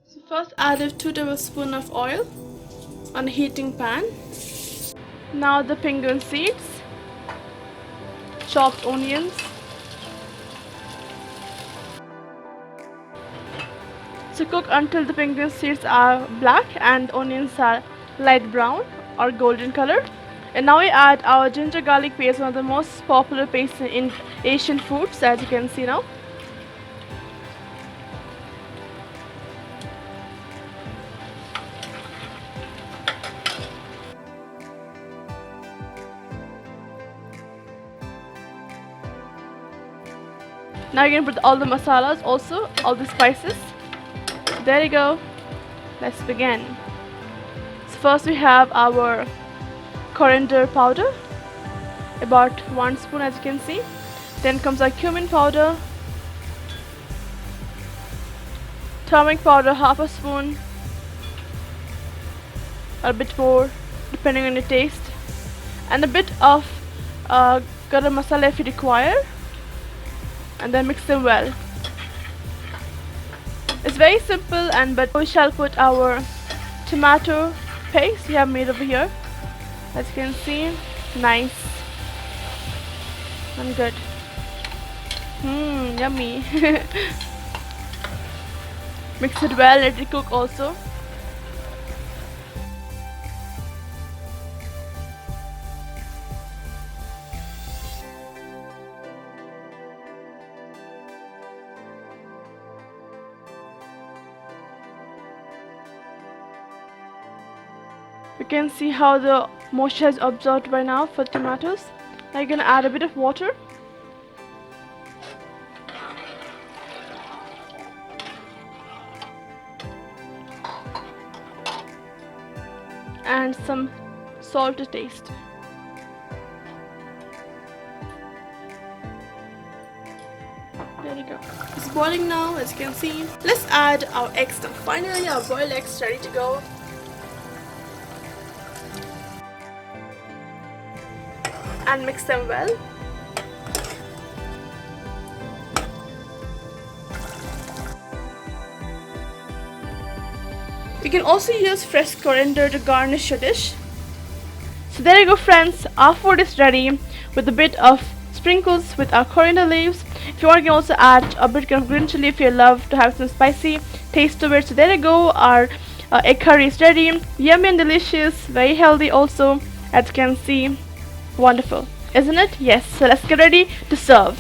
So first add 2 tablespoons of oil on a heating pan. Now the penguin seeds, chopped onions, so cook until the penguin seeds are black and onions are light brown or golden color. And now we add our ginger garlic paste, one of the most popular pastes in Asian foods, as you can see now. Now you're gonna put all the masalas also, all the spices. There you go. Let's begin. So first we have our coriander powder, about 1 spoon as you can see. Then comes our cumin powder, turmeric powder half a spoon, or a bit more depending on your taste, and a bit of garam masala if you require, and then mix them well. It's very simple, but we shall put our tomato paste we have made over here. As you can see, nice and good. Yummy. Mix it well, let it cook also. You can see how the moisture is absorbed by now for tomatoes. Now you're gonna add a bit of water. And some salt to taste. There you go. It's boiling now, as you can see. Let's add our eggs now. Finally, our boiled eggs ready to go. And mix them well. You can also use fresh coriander to garnish your dish. So there you go friends, our food is ready with a bit of sprinkles with our coriander leaves. If you want, you can also add a bit of green chili if you love to have some spicy taste to it. So there you go, our egg curry is ready. Yummy and delicious, very healthy also, as you can see. Wonderful, isn't it? Yes, so let's get ready to serve.